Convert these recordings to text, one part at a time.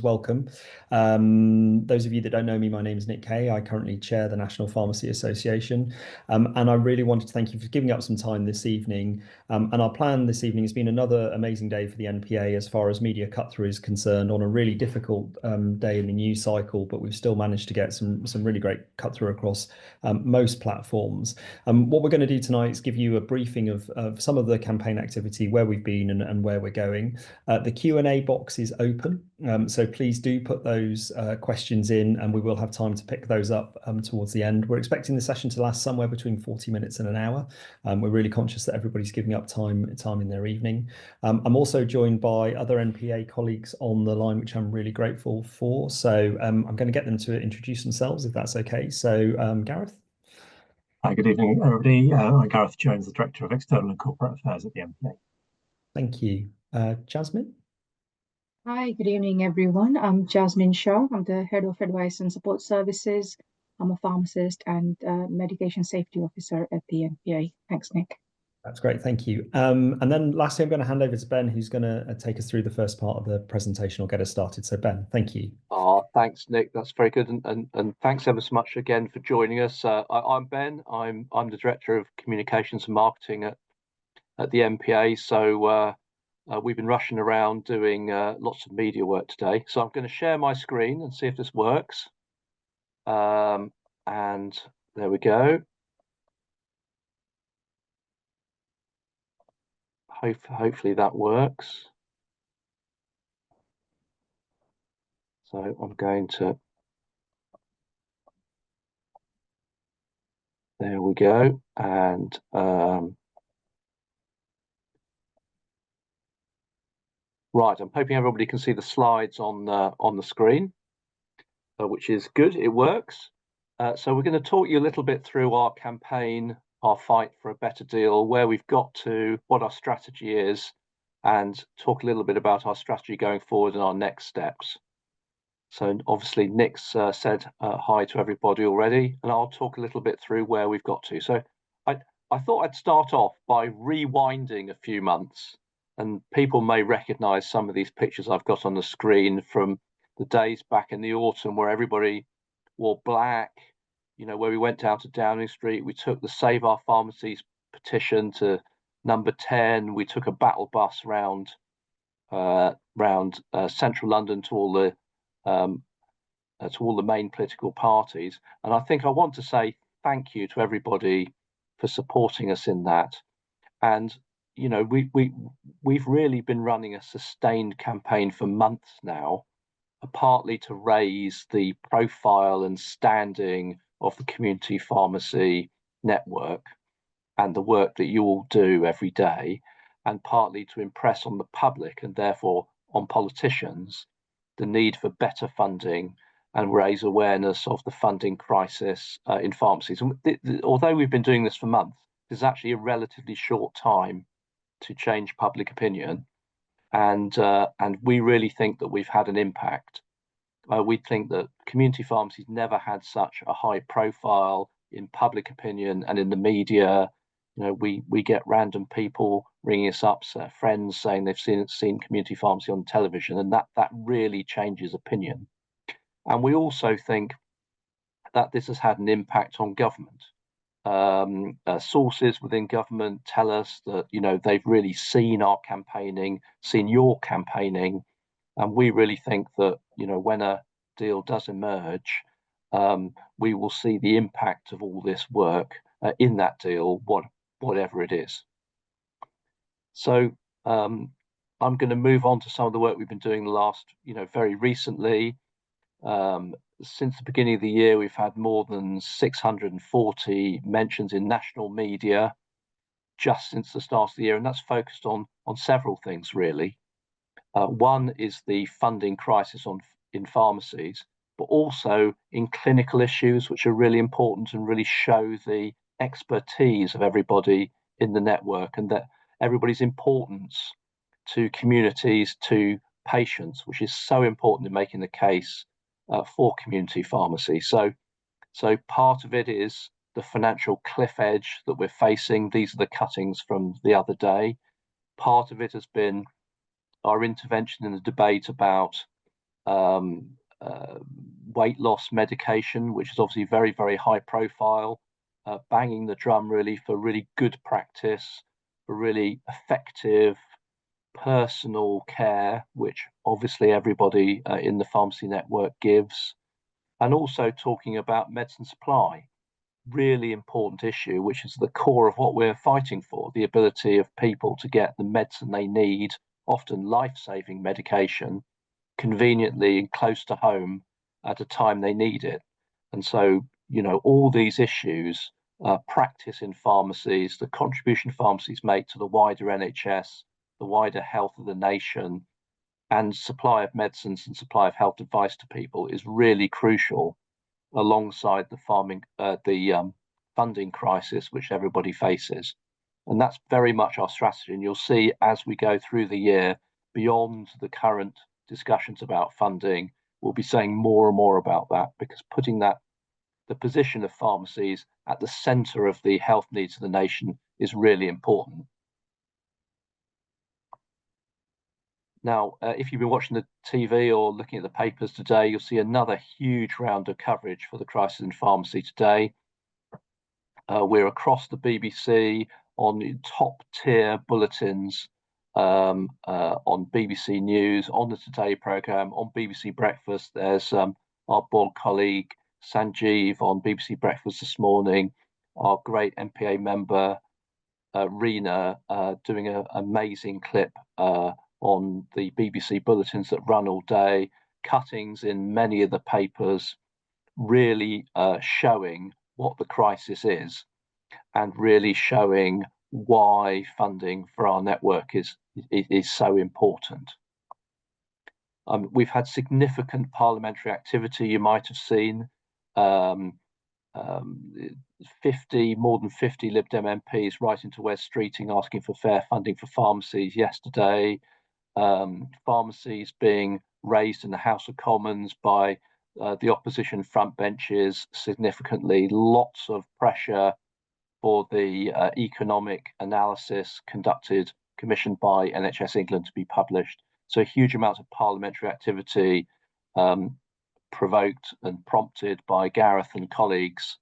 welcome. Those of you that don't know me, my name is Nick Kay. I currently chair the National Pharmacy Association. And I really wanted to thank you for giving up some time this evening. And our plan this evening has been another amazing day for the NPA as far as media cut-through is concerned, on a really difficult day in the news cycle, but we've still managed to get some really great cut-through across most platforms. What we're going to do tonight is give you a briefing of some of the campaign activity, where we've been and where we're going. The Q&A box is open, so please do put those questions in, and we will have time to pick those up towards the end. We're expecting the session to last somewhere between 40 minutes and an hour. We're really conscious that everybody's giving up time in their evening. I'm also joined by other NPA colleagues on the line, which I'm really grateful for. So I'm going to get them to introduce themselves, if that's okay. So Gareth. Hi, good evening, everybody. I'm Gareth Jones, the Director of External and Corporate Affairs at the NPA. Thank you. Jasmine? Hi, good evening, everyone. I'm Jasmine Shaw. I'm the Head of Advice and Support Services. I'm a pharmacist and medication safety officer at the NPA. Thanks, Nick. That's great, thank you. And then lastly, I'm going to hand over to Ben, who's going to take us through the first part of the presentation or get us started. So Ben, thank you. Thanks, Nick. That's very good, and thanks ever so much again for joining us. I'm Ben. I'm the Director of Communications and Marketing at the NPA. So we've been rushing around doing lots of media work today. So I'm going to share my screen and see if this works. And there we go. Hopefully that works. So I'm going to, there we go. And right, I'm hoping everybody can see the slides on the screen, which is good, it works. So we're going to talk you a little bit through our campaign, our fight for a better deal, where we've got to, what our strategy is, and talk a little bit about our strategy going forward and our next steps. So obviously Nick's said hi to everybody already, and I'll talk a little bit through where we've got to. So I thought I'd start off by rewinding a few months, and people may recognize some of these pictures I've got on the screen from the days back in the autumn where everybody wore black, where we went down to Downing Street. We took the Save Our Pharmacies petition to number 10. We took a battle bus round central London to all the main political parties. And I think I want to say thank you to everybody for supporting us in that. And we've really been running a sustained campaign for months now, partly to raise the profile and standing of the community pharmacy network and the work that you all do every day, and partly to impress on the public and therefore on politicians the need for better funding and raise awareness of the funding crisis in pharmacies. And although we've been doing this for months, this is actually a relatively short time to change public opinion. And we really think that we've had an impact. We think that community pharmacies never had such a high profile in public opinion and in the media. We get random people ringing us up, friends saying they've seen community pharmacy on television, and that really changes opinion. And we also think that this has had an impact on government. Sources within government tell us that they've really seen our campaigning, seen your campaigning, and we really think that when a deal does emerge, we will see the impact of all this work in that deal, whatever it is. So I'm going to move on to some of the work we've been doing the last, very recently. Since the beginning of the year, we've had more than 640 mentions in national media just since the start of the year, and that's focused on several things, really. One is the funding crisis in pharmacies, but also in clinical issues, which are really important and really show the expertise of everybody in the network and that everybody's importance to communities, to patients, which is so important in making the case for community pharmacy. So part of it is the financial cliff edge that we're facing. These are the cuttings from the other day. Part of it has been our intervention in the debate about weight loss medication, which is obviously very, very high profile, banging the drum really for really good practice, for really effective personal care, which obviously everybody in the pharmacy network gives, and also talking about medicine supply, really important issue, which is the core of what we're fighting for, the ability of people to get the medicine they need, often life-saving medication, conveniently and close to home at a time they need it. And so, you know, all these issues, practice in pharmacies, the contribution pharmacies make to the wider NHS, the wider health of the nation, and supply of medicines and supply of health advice to people is really crucial, alongside the funding crisis which everybody faces. And that's very much our strategy. And you'll see as we go through the year, beyond the current discussions about funding, we'll be saying more and more about that, because putting the position of pharmacies at the centre of the health needs of the nation is really important. Now, if you've been watching the TV or looking at the papers today, you'll see another huge round of coverage for the crisis in pharmacy today. We're across the BBC on top tier bulletins, on BBC News, on the Today programme, on BBC Breakfast. There's our board colleague Sanjeev on BBC Breakfast this morning, our great NPA member Rena doing an amazing clip on the BBC bulletins that run all day, cuttings in many of the papers, really showing what the crisis is and really showing why funding for our network is so important. We've had significant parliamentary activity. You might have seen more than 50 Lib Dem MPs writing to Wes Streeting asking for fair funding for pharmacies yesterday. Pharmacies being raised in the House of Commons by the opposition front benches significantly. Lots of pressure for the economic analysis commissioned by NHS England to be published. So huge amounts of parliamentary activity provoked and prompted by Gareth and colleagues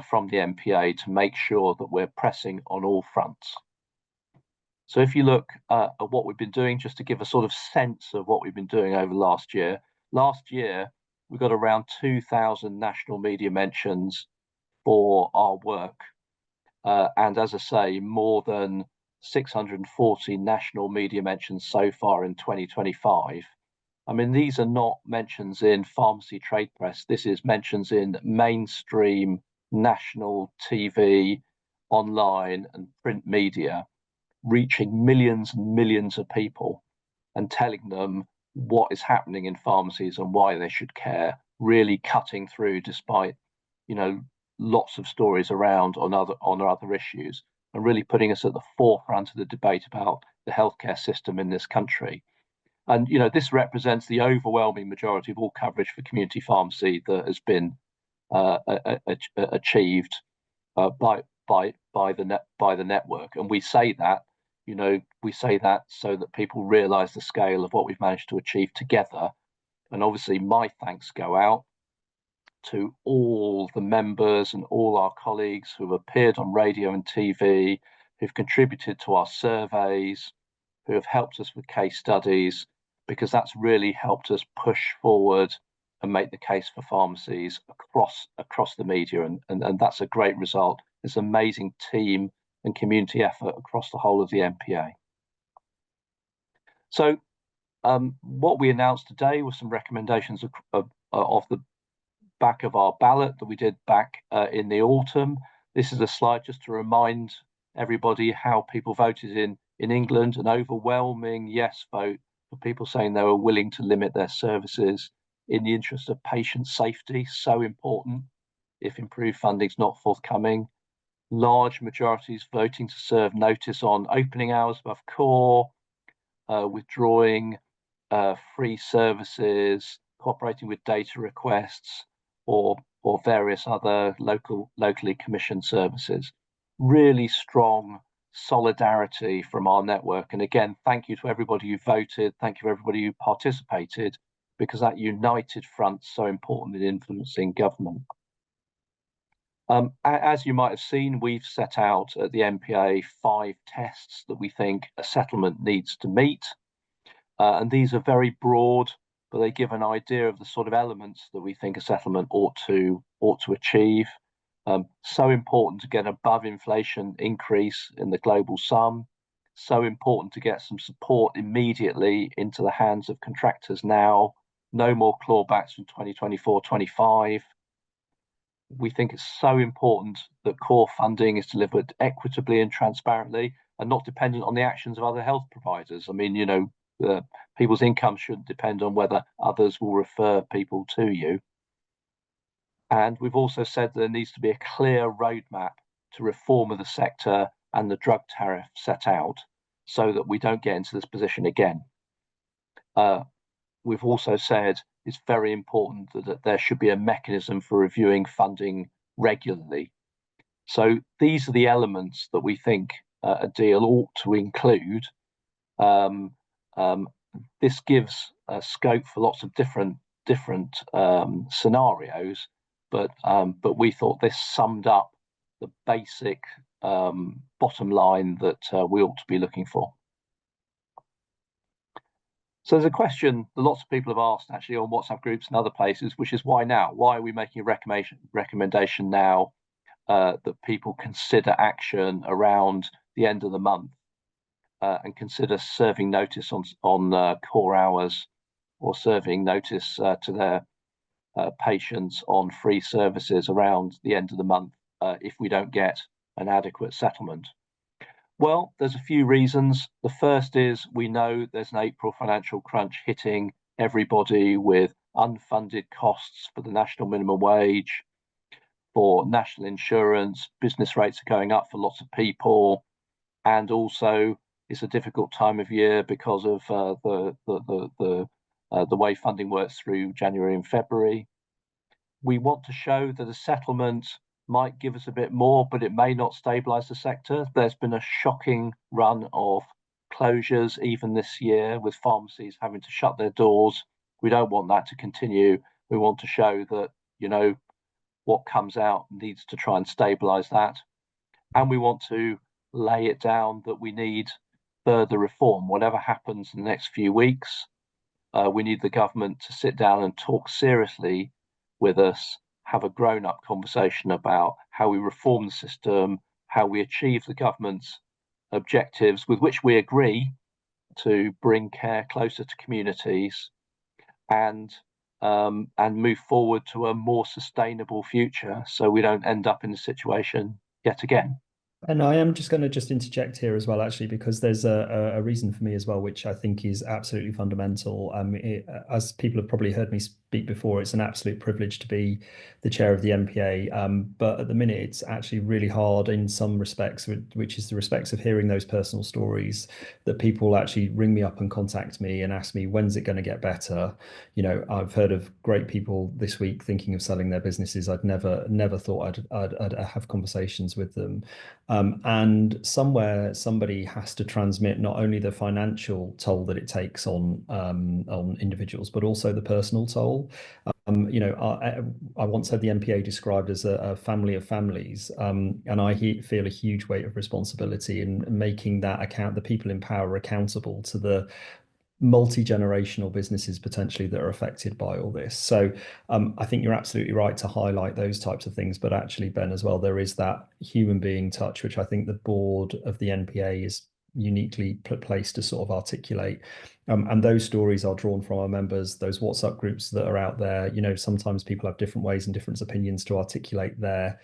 from the NPA to make sure that we're pressing on all fronts. So if you look at what we've been doing, just to give a sort of sense of what we've been doing over last year we got around 2,000 national media mentions for our work. And as I say, more than 640 national media mentions so far in 2025. I mean, these are not mentions in pharmacy trade press. This is mentions in mainstream national TV, online and print media, reaching millions and millions of people and telling them what is happening in pharmacies and why they should care, really cutting through despite, you know, lots of stories around on other issues, and really putting us at the forefront of the debate about the healthcare system in this country. And you know, this represents the overwhelming majority of all coverage for community pharmacy that has been achieved by the network. And we say that, you know, so that people realise the scale of what we've managed to achieve together. And obviously, my thanks go out to all the members and all our colleagues who have appeared on radio and TV, who've contributed to our surveys, who have helped us with case studies, because that's really helped us push forward and make the case for pharmacies across the media. And that's a great result. It's an amazing team and community effort across the whole of the NPA. So what we announced today was some recommendations of the back of our ballot that we did back in the autumn. This is a slide just to remind everybody how people voted in England. An overwhelming yes vote for people saying they were willing to limit their services in the interest of patient safety, so important if improved funding is not forthcoming. Large majorities voting to serve notice on opening hours above core, withdrawing free services, cooperating with data requests, or various other locally commissioned services. Really strong solidarity from our network. And again, thank you to everybody who voted. Thank you to everybody who participated because that united front's so important in influencing government. As you might have seen, we've set out at the NPA 5 tests that we think a settlement needs to meet. And these are very broad, but they give an idea of the sort of elements that we think a settlement ought to achieve. So important to get above inflation increase in the global sum. So important to get some support immediately into the hands of contractors now. No more clawbacks from 2024-25. We think it's so important that core funding is delivered equitably and transparently and not dependent on the actions of other health providers. I mean, you know, people's income shouldn't depend on whether others will refer people to you. And we've also said there needs to be a clear roadmap to reform of the sector and the drug tariff set out so that we don't get into this position again. We've also said it's very important that there should be a mechanism for reviewing funding regularly. So these are the elements that we think a deal ought to include. This gives scope for lots of different scenarios, but we thought this summed up the basic bottom line that we ought to be looking for. So there's a question that lots of people have asked actually on WhatsApp groups and other places, which is why now? Why are we making a recommendation now that people consider action around the end of the month and consider serving notice on core hours or serving notice to their patients on free services around the end of the month if we don't get an adequate settlement? Well, there's a few reasons. The first is we know there's an April financial crunch hitting everybody with unfunded costs for the national minimum wage, for national insurance, business rates are going up for lots of people, and also it's a difficult time of year because of the way funding works through January and February. We want to show that a settlement might give us a bit more, but it may not stabilize the sector. There's been a shocking run of closures even this year, with pharmacies having to shut their doors. We don't want that to continue. We want to show that, you know, what comes out needs to try and stabilize that. And we want to lay it down that we need further reform. Whatever happens in the next few weeks, we need the government to sit down and talk seriously with us, have a grown-up conversation about how we reform the system, how we achieve the government's objectives with which we agree to bring care closer to communities and move forward to a more sustainable future so we don't end up in the situation yet again. And I am just going to interject here as well, actually, because there's a reason for me as well, which I think is absolutely fundamental. As people have probably heard me speak before, it's an absolute privilege to be the chair of the NPA. But at the minute, it's actually really hard in some respects, which is the respects of hearing those personal stories, that people actually ring me up and contact me and ask me, when's it going to get better? You know, I've heard of great people this week thinking of selling their businesses. I'd never thought I'd have conversations with them. And somewhere somebody has to transmit not only the financial toll that it takes on individuals, but also the personal toll. You know, I once had the NPA described as a family of families, and I feel a huge weight of responsibility in making that the people in power accountable to the multi-generational businesses potentially that are affected by all this. So I think you're absolutely right to highlight those types of things, but actually, Ben, as well, there is that human being touch, which I think the board of the NPA is uniquely placed to sort of articulate. And those stories are drawn from our members, those WhatsApp groups that are out there. You know, sometimes people have different ways and different opinions to articulate their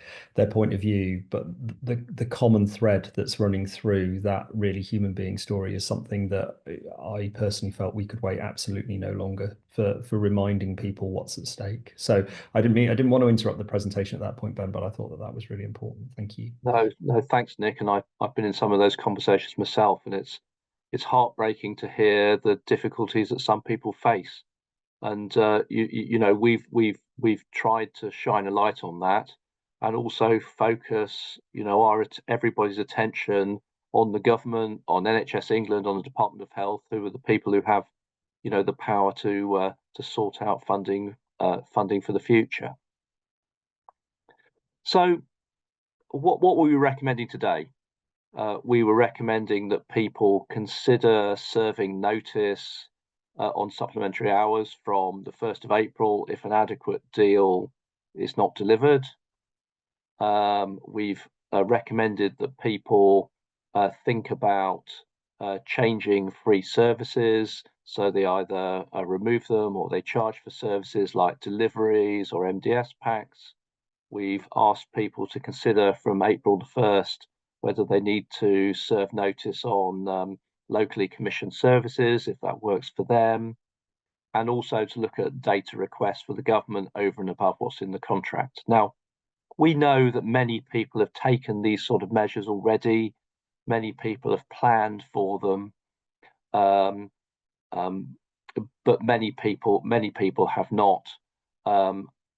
point of view, but the common thread that's running through that really human being story is something that I personally felt we could wait absolutely no longer for reminding people what's at stake. So I didn't want to interrupt the presentation at that point, Ben, but I thought that was really important. Thank you. No, thanks, Nick. And I've been in some of those conversations myself, and it's heartbreaking to hear the difficulties that some people face. And you know, we've tried to shine a light on that, and also focus, you know, everybody's attention on the government, on NHS England, on the Department of Health, who are the people who have the power to sort out funding for the future. So what were we recommending today? We were recommending that people consider serving notice on supplementary hours from the 1st of April if an adequate deal is not delivered. We've recommended that people think about changing free services, so they either remove them or they charge for services like deliveries or MDS packs. We've asked people to consider from April the 1st whether they need to serve notice on locally commissioned services, if that works for them, and also to look at data requests for the government over and above what's in the contract. Now, we know that many people have taken these sort of measures already. Many people have planned for them, but many people have not.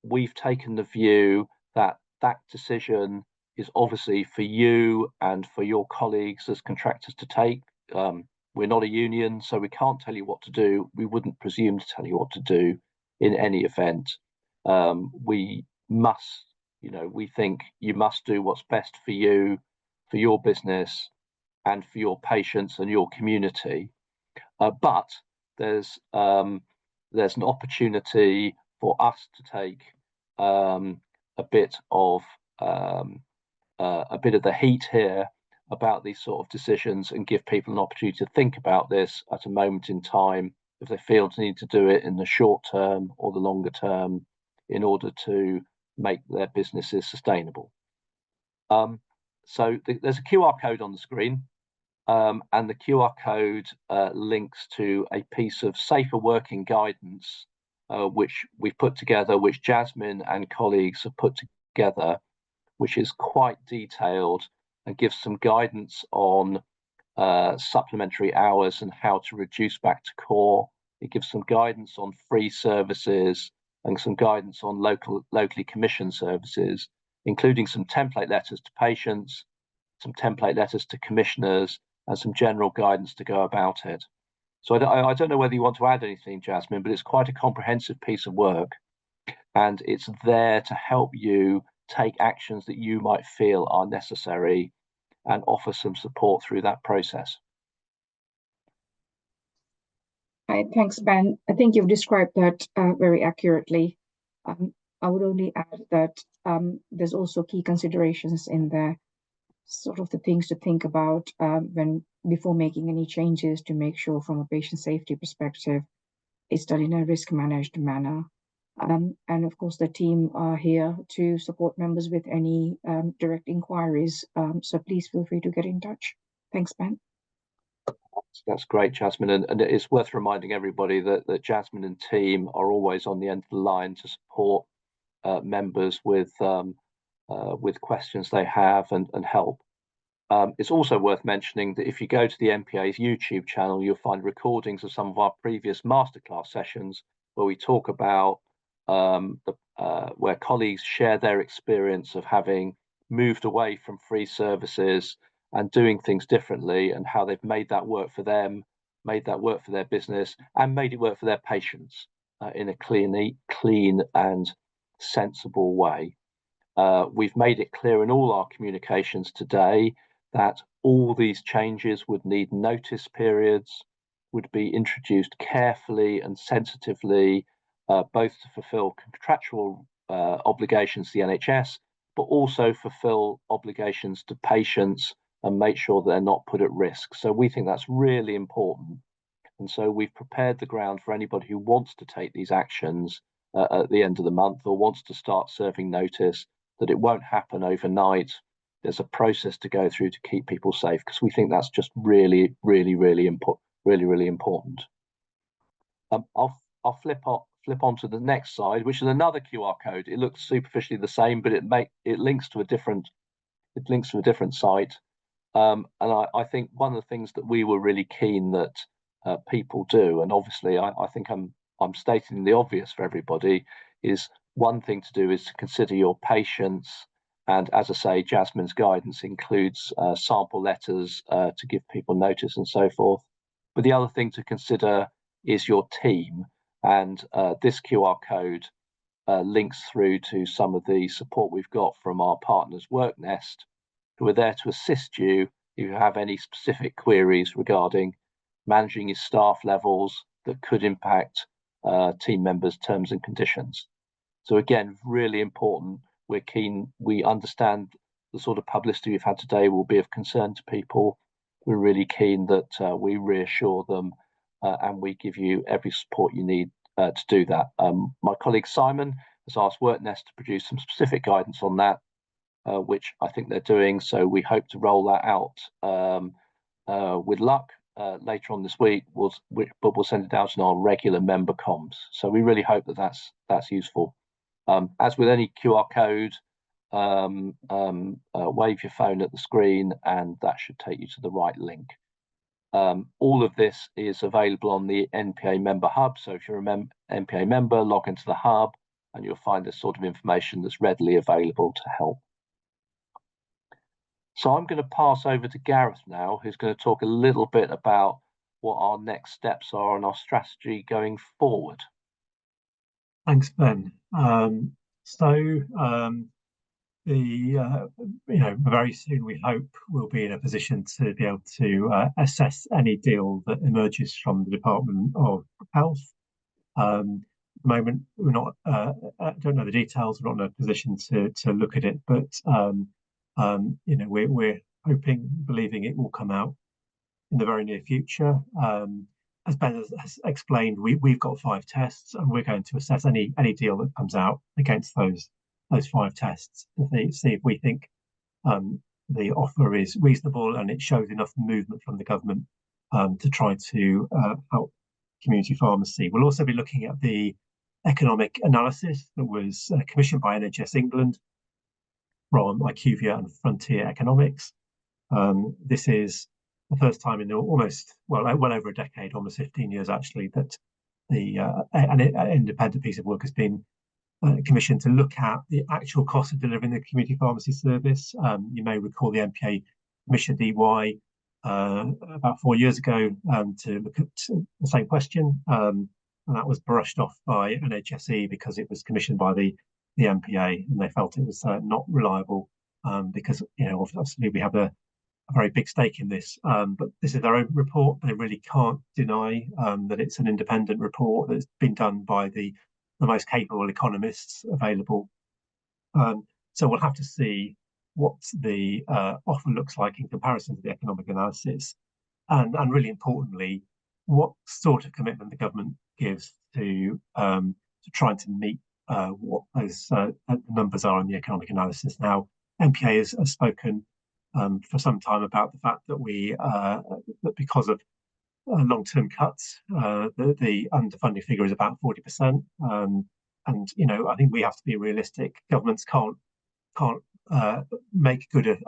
We've taken the view that that decision is obviously for you and for your colleagues as contractors to take. We're not a union, so we can't tell you what to do. We wouldn't presume to tell you what to do in any event. We must, we think you must do what's best for you, for your business, and for your patients and your community. But there's an opportunity for us to take a bit of the heat here about these sort of decisions and give people an opportunity to think about this at a moment in time if they feel to need to do it in the short term or the longer term in order to make their businesses sustainable. So there's a QR code on the screen, and the QR code links to a piece of safer working guidance which we've put together, which Jasmine and colleagues have put together, which is quite detailed and gives some guidance on supplementary hours and how to reduce back to core. It gives some guidance on free services and some guidance on locally commissioned services, including some template letters to patients, some template letters to commissioners, and some general guidance to go about it. So I don't know whether you want to add anything, Jasmine, but it's quite a comprehensive piece of work, and it's there to help you take actions that you might feel are necessary and offer some support through that process. Hi, thanks, Ben. I think you've described that very accurately. I would only add that there's also key considerations in there, sort of the things to think about before making any changes, to make sure from a patient safety perspective it's done in a risk managed manner. And of course, the team are here to support members with any direct inquiries. So please feel free to get in touch. Thanks, Ben. That's great, Jasmine. And it's worth reminding everybody that Jasmine and team are always on the end of the line to support members with questions they have and help. It's also worth mentioning that if you go to the NPA's YouTube channel, you'll find recordings of some of our previous masterclass sessions where we talk about where colleagues share their experience of having moved away from free services and doing things differently, and how they've made that work for them, made that work for their business, and made it work for their patients in a clean and sensible way. We've made it clear in all our communications today that all these changes would need notice periods, would be introduced carefully and sensitively, both to fulfill contractual obligations to the NHS, but also fulfill obligations to patients and make sure they're not put at risk. So we think that's really important. And so we've prepared the ground for anybody who wants to take these actions at the end of the month or wants to start serving notice, that it won't happen overnight. There's a process to go through to keep people safe, because we think that's just really important. I'll flip on to the next slide, which is another QR code. It looks superficially the same, but it links to a different site. And I think one of the things that we were really keen that people do, and obviously I think I'm stating the obvious for everybody, is one thing to do is to consider your patients. And as I say, Jasmine's guidance includes sample letters to give people notice and so forth. But the other thing to consider is your team. And this QR code links through to some of the support we've got from our partners WorkNest, who are there to assist you if you have any specific queries regarding managing your staff levels that could impact team members' terms and conditions. So again, really important. We're keen, we understand the sort of publicity we've had today will be of concern to people. We're really keen that we reassure them and we give you every support you need to do that. My colleague Simon has asked WorkNest to produce some specific guidance on that, which I think they're doing. So we hope to roll that out with luck later on this week. But we'll send it out in our regular member comms. So we really hope that that's useful. As with any QR code, wave your phone at the screen and that should take you to the right link. All of this is available on the NPA member hub. So if you're an NPA member, log into the hub and you'll find this sort of information that's readily available to help. So I'm going to pass over to Gareth now, who's going to talk a little bit about what our next steps are and our strategy going forward. Thanks, Ben. Very soon we hope we'll be in a position to be able to assess any deal that emerges from the Department of Health. At the moment, we're not don't know the details. We're not in a position to look at it, but we're hoping, believing it will come out in the very near future. As Ben has explained, we've got 5 tests, and we're going to assess any deal that comes out against those 5 tests to see if we think the offer is reasonable and it shows enough movement from the government to try to help community pharmacy. We'll also be looking at the economic analysis that was commissioned by NHS England from IQVIA and Frontier Economics. This is the first time in well over a decade, almost 15 years actually, that an independent piece of work has been commissioned to look at the actual cost of delivering the community pharmacy service. You may recall the NPA commissioned EY about 4 years ago to look at the same question, and that was brushed off by NHSE because it was commissioned by the NPA, and they felt it was not reliable because obviously we have a very big stake in this. But this is their own report. They really can't deny that it's an independent report that's been done by the most capable economists available. So we'll have to see what the offer looks like in comparison to the economic analysis, and really importantly, what sort of commitment the government gives to trying to meet what those numbers are in the economic analysis. Now, NPA has spoken for some time about the fact that that because of long-term cuts, the underfunding figure is about 40%. And I think we have to be realistic. Governments can't make good a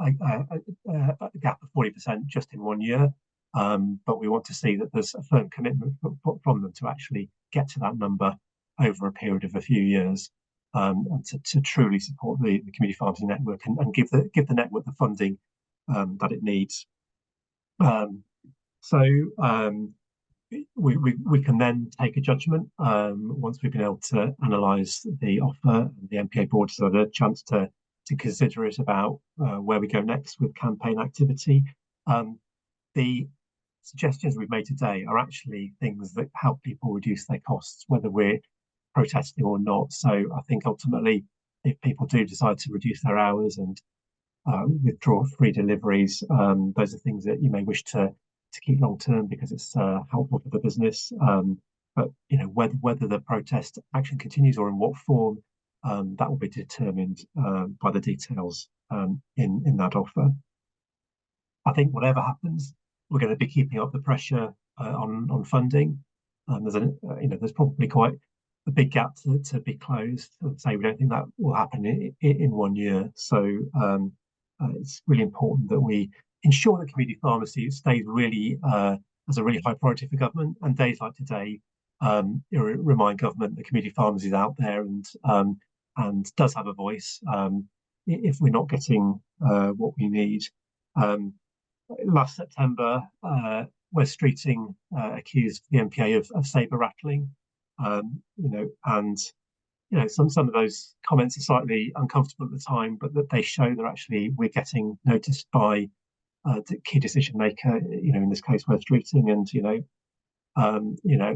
gap of 40% just in 1 year. But we want to see that there's a firm commitment from them to actually get to that number over a period of a few years, and to truly support the community pharmacy network and give the network the funding that it needs. So we can then take a judgment once we've been able to analyse the offer. The NPA board has had a chance to consider it about where we go next with campaign activity. The suggestions we've made today are actually things that help people reduce their costs, whether we're protesting or not. So I think ultimately, if people do decide to reduce their hours and withdraw free deliveries, those are things that you may wish to keep long term because it's helpful for the business. But whether the protest action continues or in what form, that will be determined by the details in that offer. I think whatever happens, we're going to be keeping up the pressure on funding. There's probably quite a big gap to be closed. I'd say we don't think that will happen in 1 year. So it's really important that we ensure that community pharmacy stays really as a really high priority for government. And days like today remind government that community pharmacy is out there and does have a voice if we're not getting what we need. Last September, Wes Streeting accused the NPA of saber rattling, and some of those comments are slightly uncomfortable at the time, but that they show that actually we're getting noticed by the key decision maker, in this case Wes Streeting, and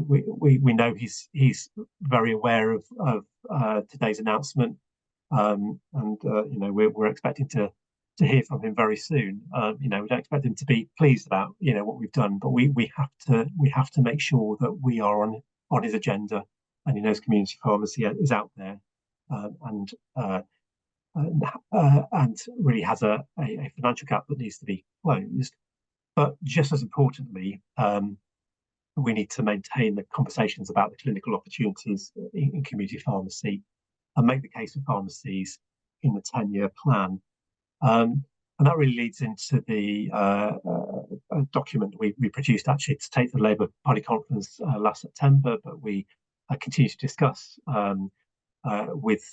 we know he's very aware of today's announcement, and we're expecting to hear from him very soon. We don't expect him to be pleased about what we've done, but we have to make sure that we are on his agenda, and he knows community pharmacy is out there, and really has a financial gap that needs to be closed. But just as importantly, we need to maintain the conversations about the clinical opportunities in community pharmacy and make the case for pharmacies in the 10-year plan. And that really leads into the document we produced actually to take the Labour Party conference last September, but we continue to discuss with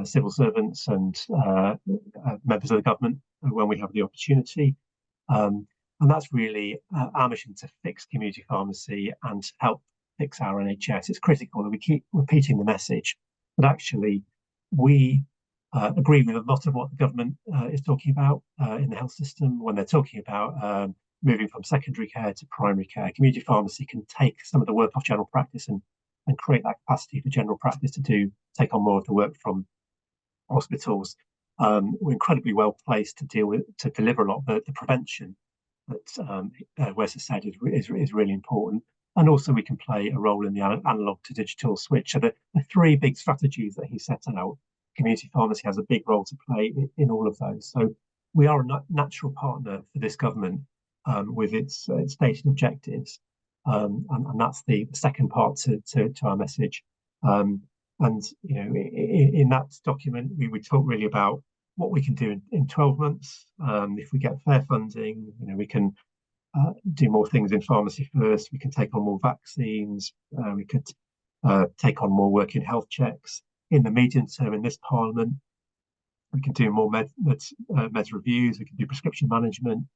civil servants and members of the government when we have the opportunity. And that's really our mission, to fix community pharmacy and to help fix our NHS. It's critical that we keep repeating the message that actually we agree with a lot of what the government is talking about in the health system when they're talking about moving from secondary care to primary care. Community pharmacy can take some of the work off general practice and create that capacity for general practice to take on more of the work from hospitals. We're incredibly well placed to deliver a lot of the prevention that Wes has said is really important. And also we can play a role in the analog to digital switch. So the three big strategies that he set out, community pharmacy has a big role to play in all of those. So we are a natural partner for this government with its stated objectives. And that's the second part to our message. In that document, we talk really about what we can do in 12 months. If we get fair funding, we can do more things in pharmacy first. We can take on more vaccines. We could take on more work in health checks. In the medium term, in this Parliament, we can do more meds reviews. We can do prescription management,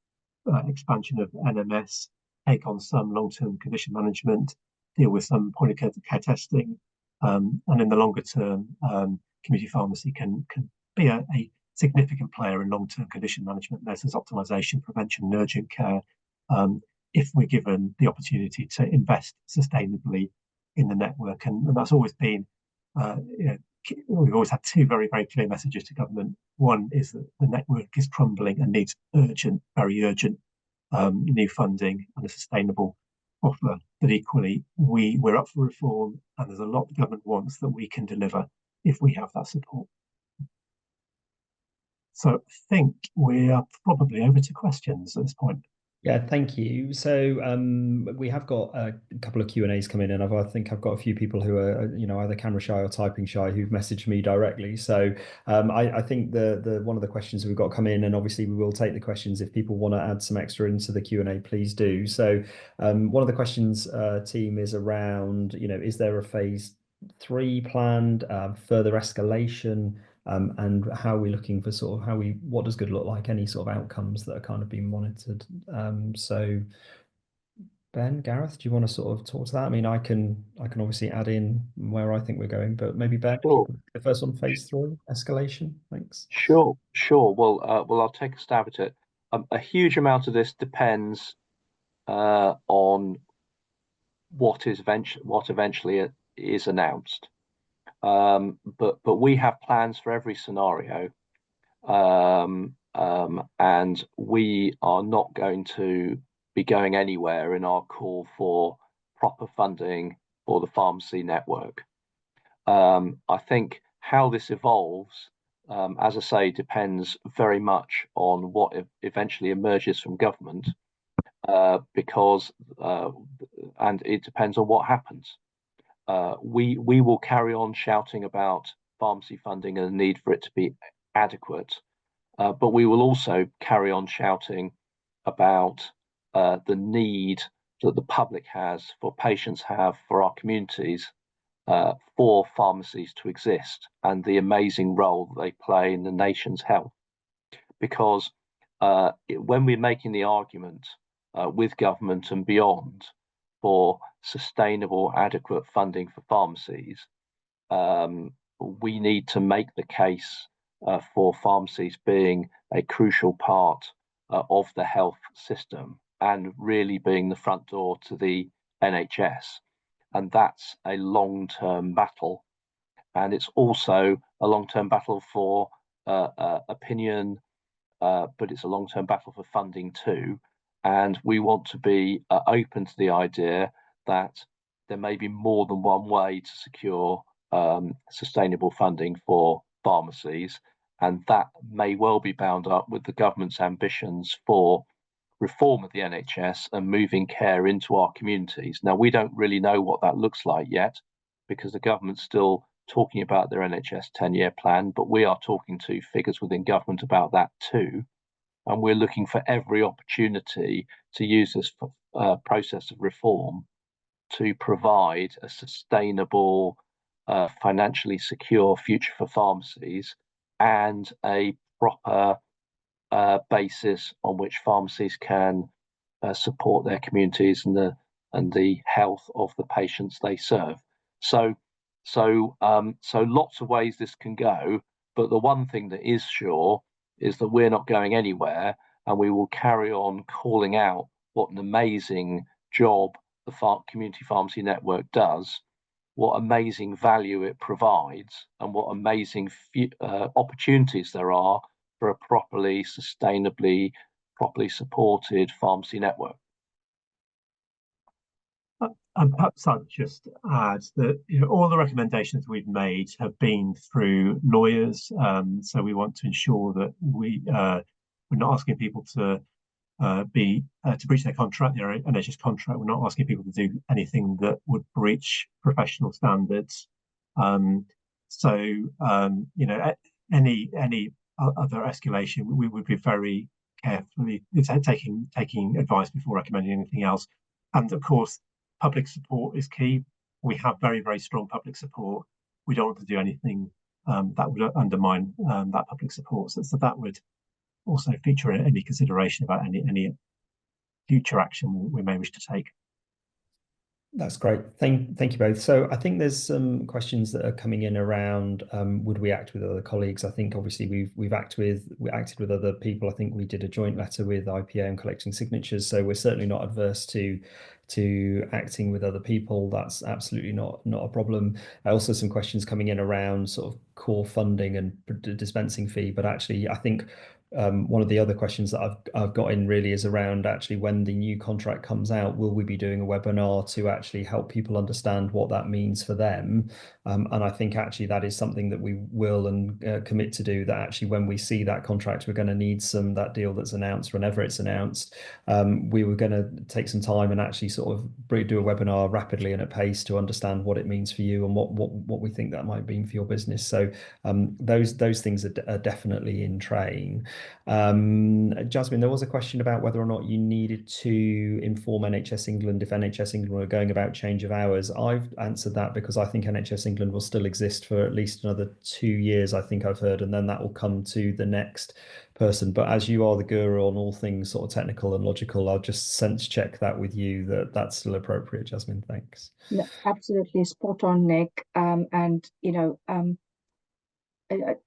expansion of NMS, take on some long-term condition management, deal with some point-of-care testing, and in the longer term, community pharmacy can be a significant player in long-term condition management, medicines optimization, prevention, and urgent care, if we're given the opportunity to invest sustainably in the network. And that's always been, we've always had two very, very clear messages to government. One is that the network is crumbling and needs urgent, very urgent new funding and a sustainable offer. But equally, we're up for reform, and there's a lot the government wants that we can deliver if we have that support. So I think we are probably over to questions at this point. Yeah, thank you. So we have got a couple of Q&As come in, and I think I've got a few people who are, either camera shy or typing shy who've messaged me directly. So I think the one of the questions we've got come in, and obviously we will take the questions if people want to add some extra into the Q&A, please do. So one of the questions, team, is around, is there a phase 3 planned, further escalation? And how are we looking for what does good look like, any sort of outcomes that are kind of being monitored? So Ben, Gareth, do you want to sort of talk to that? I mean, I can obviously add in where I think we're going, but maybe Ben, Sure. the first one, phase 3 escalation. Thanks. Sure. Well, I'll take a stab at it. A huge amount of this depends on what eventually is announced. But we have plans for every scenario, and we are not going to be going anywhere in our call for proper funding for the pharmacy network. I think how this evolves, as I say, depends very much on what eventually emerges from government, because and it depends on what happens. We will carry on shouting about pharmacy funding and the need for it to be adequate, but we will also carry on shouting about the need that the public has, for patients have, for our communities, for pharmacies to exist, and the amazing role that they play in the nation's health. Because when we're making the argument with government and beyond for sustainable, adequate funding for pharmacies, we need to make the case for pharmacies being a crucial part of the health system and really being the front door to the NHS. And that's a long-term battle. And it's also a long-term battle for opinion, but it's a long-term battle for funding too. And we want to be open to the idea that there may be more than one way to secure sustainable funding for pharmacies, and that may well be bound up with the government's ambitions for reform of the NHS and moving care into our communities. Now, we don't really know what that looks like yet because the government's still talking about their NHS 10-year plan, but we are talking to figures within government about that too. And we're looking for every opportunity to use this process of reform to provide a sustainable, financially secure future for pharmacies and a proper basis on which pharmacies can support their communities and the health of the patients they serve. So lots of ways this can go, but the one thing that is sure is that we're not going anywhere, and we will carry on calling out what an amazing job the community pharmacy network does, what amazing value it provides, and what amazing opportunities there are for a properly, sustainably, properly supported pharmacy network. And perhaps I'd just add that all the recommendations we've made have been through lawyers. So we want to ensure that we're not asking people to breach their contract, their NHS contract. We're not asking people to do anything that would breach professional standards. Any other escalation, we would be very carefully taking advice before recommending anything else. And of course, public support is key. We have very, very strong public support. We don't want to do anything that would undermine that public support. So that would also feature any consideration about any future action we may wish to take. That's great. Thank you both. So I think there's some questions that are coming in around would we act with other colleagues? I think obviously we acted with other people. I think we did a joint letter with IPA and collecting signatures. So we're certainly not adverse to acting with other people. That's absolutely not a problem. Also some questions coming in around sort of core funding and dispensing fee, but actually I think one of the other questions that I've got in really is around actually when the new contract comes out, will we be doing a webinar to actually help people understand what that means for them? And I think actually that is something that we will and commit to do, that actually when we see that contract, we're going to need that deal that's announced whenever it's announced. We were going to take some time and actually sort of do a webinar rapidly and at pace to understand what it means for you and what we think that might mean for your business. So those things are definitely in train. Jasmine, there was a question about whether or not you needed to inform NHS England if NHS England were going about change of hours. I've answered that because I think NHS England will still exist for at least another 2 years, I think I've heard, and then that will come to the next person. But as you are the guru on all things sort of technical and logical, I'll just sense check that with you that that's still appropriate. Jasmine, thanks. No, absolutely spot on, Nick.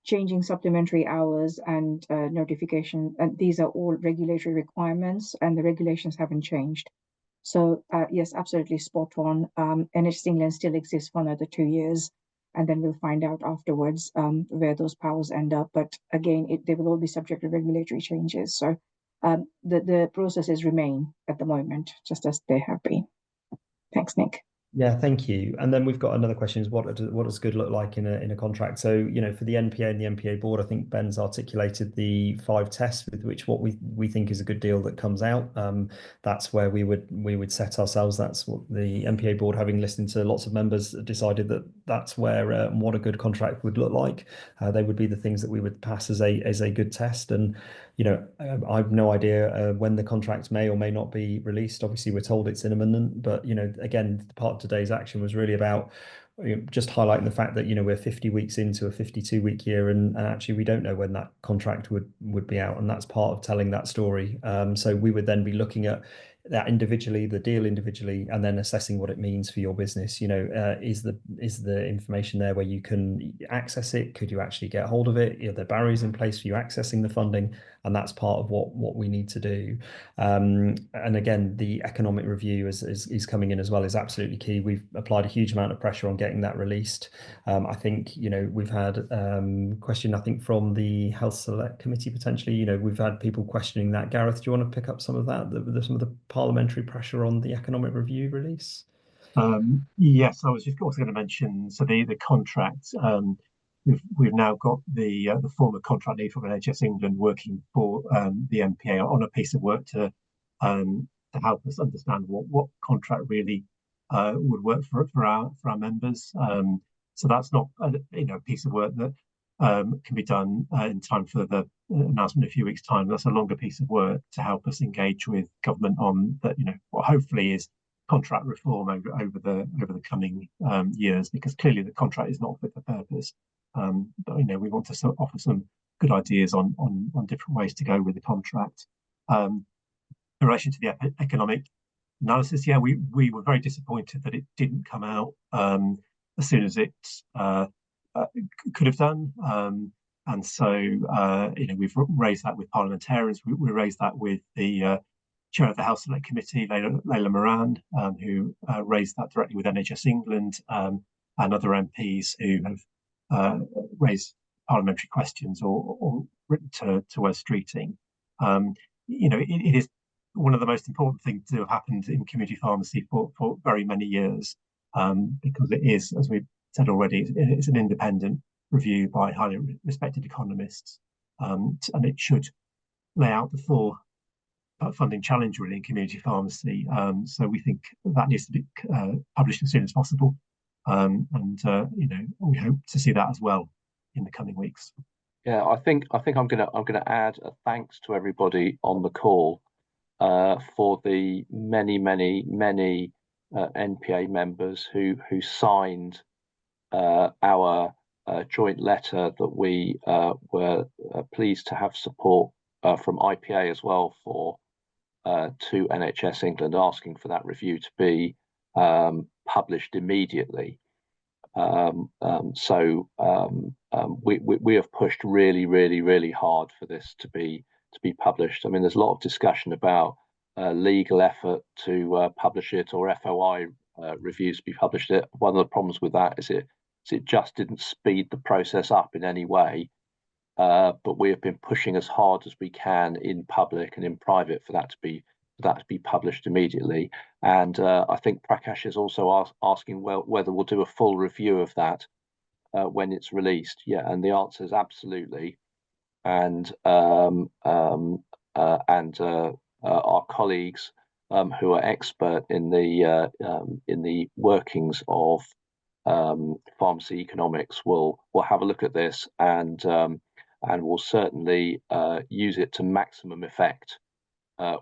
Changing supplementary hours and notification, and these are all regulatory requirements, and the regulations haven't changed. So yes, absolutely spot on. NHS England still exists for another 2 years, and then we'll find out afterwards where those powers end up. But again, they will all be subject to regulatory changes. So the processes remain at the moment, just as they have been. Thanks, Nick. Yeah, thank you. And then we've got another question: is what does good look like in a contract? So for the NPA and the NPA board, I think Ben's articulated the 5 tests with which what we think is a good deal that comes out. That's where we would set ourselves. That's what the NPA board, having listened to lots of members, decided that's where what a good contract would look like. They would be the things that we would pass as a good test. And I've no idea when the contract may or may not be released. Obviously, we're told it's imminent, but again, part of today's action was really about just highlighting the fact that we're 50 weeks into a 52-week year, and actually we don't know when that contract would be out, and that's part of telling that story. So we would then be looking at that individually, the deal individually, and then assessing what it means for your business. Is the information there where you can access it? Could you actually get hold of it? Are there barriers in place for you accessing the funding? And that's part of what we need to do. And again, the economic review is coming in as well, is absolutely key. We've applied a huge amount of pressure on getting that released. I think, we've had question, I think, from the Health Select Committee potentially. We've had people questioning that. Gareth, do you want to pick up some of that, some of the parliamentary pressure on the economic review release? Yes, I was just also going to mention, so the contract, we've now got the former contract lead from NHS England working for the NPA on a piece of work to help us understand what contract really would work for our members. So that's not a piece of work that can be done in time for the announcement in a few weeks' time. That's a longer piece of work to help us engage with government on that. What hopefully is contract reform over the coming years, because clearly the contract is not fit for purpose. But we want to offer some good ideas on different ways to go with the contract. In relation to the economic analysis, yeah, we were very disappointed that it didn't come out as soon as it could have done. And so we've raised that with parliamentarians. We raised that with the chair of the Health Select Committee, Layla Moran, who raised that directly with NHS England, and other MPs who have raised parliamentary questions or written to Wes Streeting. It is one of the most important things to have happened in community pharmacy for very many years, because it is, as we've said already, it's an independent review by highly respected economists, and it should lay out the full funding challenge really in community pharmacy. So we think that needs to be published as soon as possible, and we hope to see that as well in the coming weeks. Yeah, I think I'm gonna add a thanks to everybody on the call for the many NPA members who signed our joint letter that we were pleased to have support from IPA as well for to NHS England, asking for that review to be published immediately. So we have pushed really hard for this to be published. I mean, there's a lot of discussion about legal effort to publish it, or FOI reviews to be published. One of the problems with that is it just didn't speed the process up in any way. But we have been pushing as hard as we can in public and in private for that to be published immediately. And I think Prakash is also asking whether we'll do a full review of that when it's released. Yeah, and the answer is absolutely. And our colleagues who are expert in the workings of pharmacy economics will have a look at this, and will certainly use it to maximum effect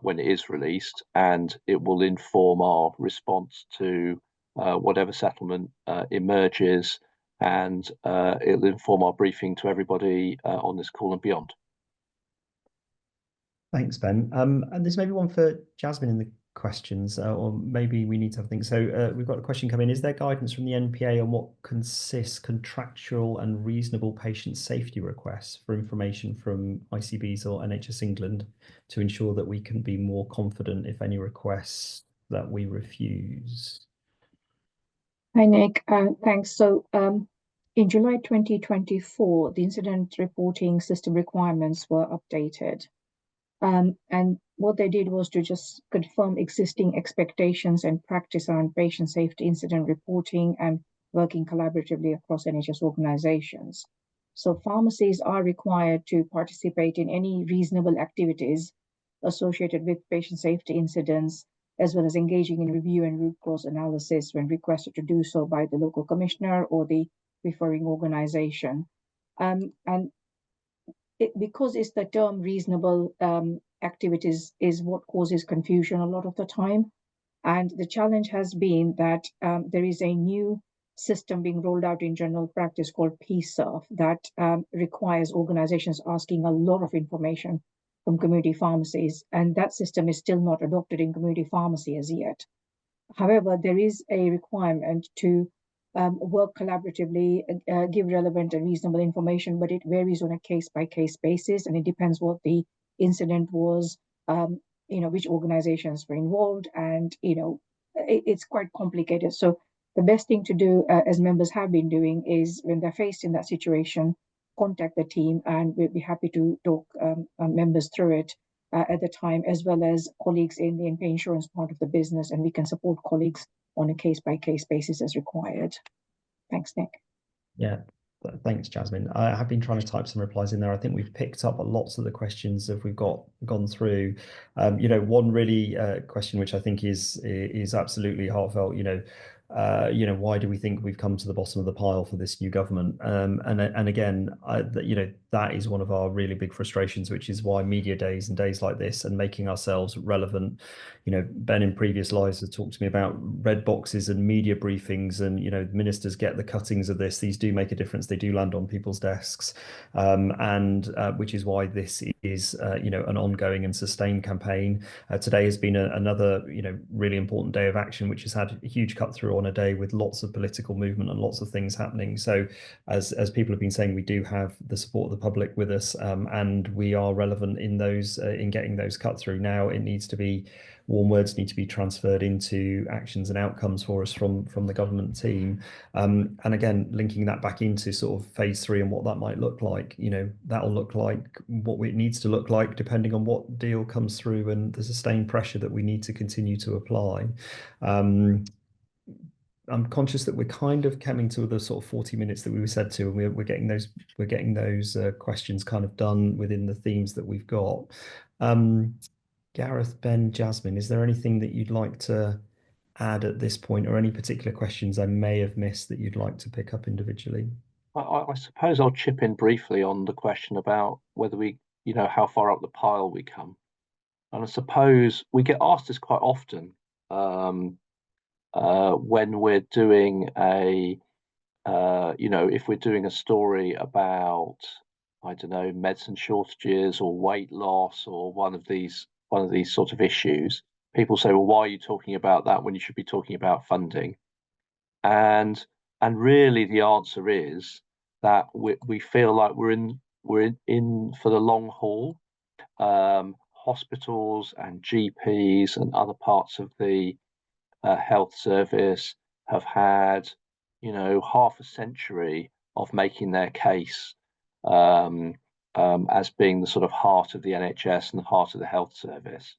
when it is released, and it will inform our response to whatever settlement emerges, and it'll inform our briefing to everybody on this call and beyond. Thanks, Ben. And there's maybe one for Jasmine in the questions, or maybe we need to have things. So we've got a question coming. Is there guidance from the NPA on what consists contractual and reasonable patient safety requests for information from ICBs or NHS England to ensure that we can be more confident if any requests that we refuse? Hi, Nick. Thanks. So in July 2024, the incident reporting system requirements were updated. And what they did was to just confirm existing expectations and practice around patient safety incident reporting and working collaboratively across NHS organizations. So pharmacies are required to participate in any reasonable activities associated with patient safety incidents, as well as engaging in review and root cause analysis when requested to do so by the local commissioner or the referring organization. And because it's the term reasonable activities is what causes confusion a lot of the time. And the challenge has been that there is a new system being rolled out in general practice called PSERF that requires organizations asking a lot of information from community pharmacies, and that system is still not adopted in community pharmacy as yet. However, there is a requirement to work collaboratively, give relevant and reasonable information, but it varies on a case-by-case basis, and it depends what the incident was, which organizations were involved, and it's quite complicated. So the best thing to do, as members have been doing, is when they're faced in that situation, contact the team, and we'll be happy to talk members through it at the time, as well as colleagues in the NPA insurance part of the business, and we can support colleagues on a case-by-case basis as required. Thanks, Nick. Yeah, thanks, Jasmine. I have been trying to type some replies in there. I think we've picked up lots of the questions that we've gone through. One really question which I think is absolutely heartfelt. Why do we think we've come to the bottom of the pile for this new government? And again, that is one of our really big frustrations, which is why media days and days like this and making ourselves relevant. Ben in previous lives has talked to me about red boxes and media briefings, and ministers get the cuttings of this. These do make a difference. They do land on people's desks, and which is why this is an ongoing and sustained campaign. Today has been another really important day of action, which has had a huge cut through on a day with lots of political movement and lots of things happening. So as people have been saying, we do have the support of the public with us, and we are relevant in those in getting those cut through. Now it needs to be, warm words need to be transferred into actions and outcomes for us from the government team, and again linking that back into sort of phase 3 and what that might look like. That'll look like what it needs to look like depending on what deal comes through and the sustained pressure that we need to continue to apply. I'm conscious that we're kind of coming to the sort of 40 minutes that we were said to, and we're getting those questions kind of done within the themes that we've got. Gareth, Ben, Jasmine, is there anything that you'd like to add at this point, or any particular questions I may have missed that you'd like to pick up individually? I suppose I'll chip in briefly on the question about whether we, how far up the pile we come. And I suppose we get asked this quite often when we're doing if we're doing a story about, I don't know, medicine shortages or weight loss or one of these sort of issues. People say, well, why are you talking about that when you should be talking about funding? And really the answer is that we feel like we're in for the long haul. Hospitals and GPs and other parts of the health service have had, half a century of making their case as being the sort of heart of the NHS and the heart of the health service.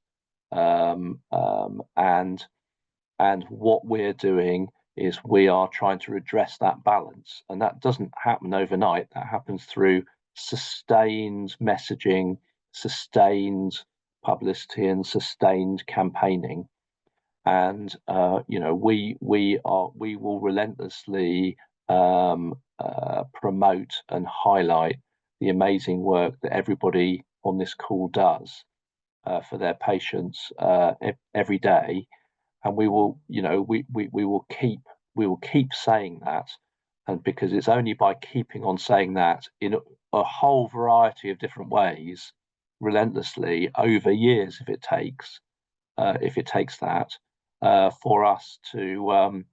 And what we're doing is we are trying to redress that balance, and that doesn't happen overnight. That happens through sustained messaging, sustained publicity, and sustained campaigning. And we will relentlessly promote and highlight the amazing work that everybody on this call does for their patients every day. And we will, we will keep saying that, and because it's only by keeping on saying that in a whole variety of different ways, relentlessly over years, if it takes that, for us to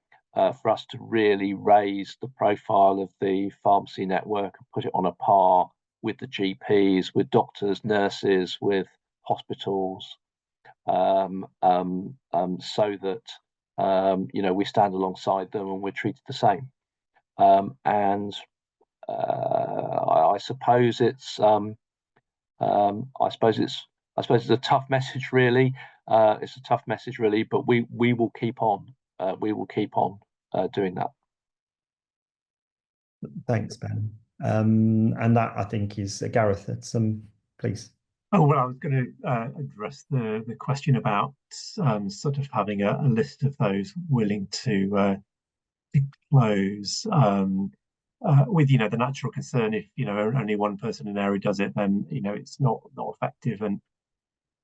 really raise the profile of the pharmacy network and put it on a par with the GPs, with doctors, nurses, with hospitals, so that we stand alongside them and we're treated the same. And I suppose it's a tough message, really. It's a tough message, really, but we will keep on. We will keep on doing that. Thanks, Ben. And that, I think, is Gareth. Please. Oh, well, I was going to address the question about sort of having a list of those willing to close, with the natural concern if only one person in an area does it, then it's not effective. And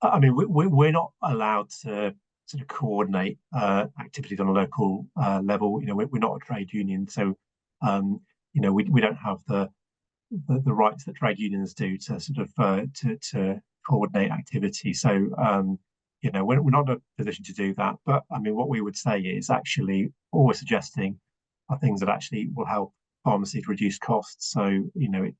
I mean, we're not allowed to sort of coordinate activities on a local level. We're not a trade union, so we don't have the rights that trade unions do to sort of to coordinate activity. So, you know, we're not in a position to do that. But I mean, what we would say is actually all we're suggesting are things that actually will help pharmacies reduce costs. So, you know,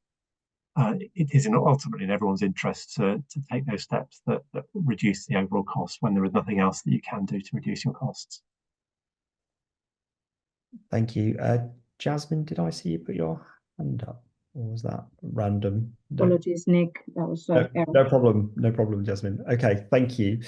it is ultimately in everyone's interest to take those steps that reduce the overall cost when there is nothing else that you can do to reduce your costs. Thank you. Jasmine, did I see you put your hand up? Or was that random? Apologies, Nick. That was No problem. No problem, Jasmine. Okay, thank you.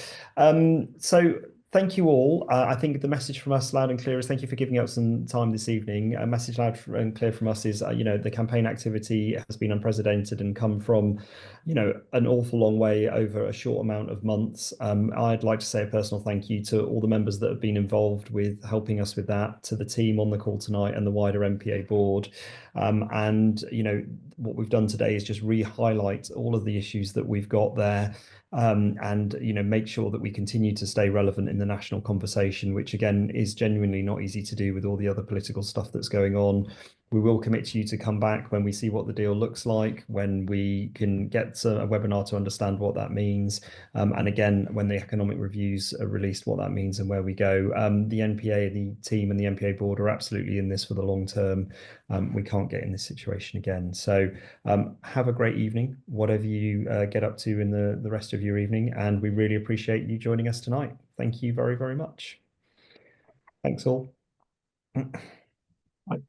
So thank you all. I think the message from us loud and clear is thank you for giving up some time this evening. A message loud and clear from us is, you know, the campaign activity has been unprecedented and come from, you know, an awful long way over a short amount of months. I'd like to say a personal thank you to all the members that have been involved with helping us with that, to the team on the call tonight and the wider NPA board. And, you know, what we've done today is just re-highlight all of the issues that we've got there, and, you know, make sure that we continue to stay relevant in the national conversation, which again is genuinely not easy to do with all the other political stuff that's going on. We will commit to you to come back when we see what the deal looks like, when we can get a webinar to understand what that means, and again, when the economic reviews are released, what that means and where we go. The NPA, the team and the NPA board are absolutely in this for the long term. We can't get in this situation again. So have a great evening, whatever you get up to in the rest of your evening, and we really appreciate you joining us tonight. Thank you very, very much. Thanks all. Right.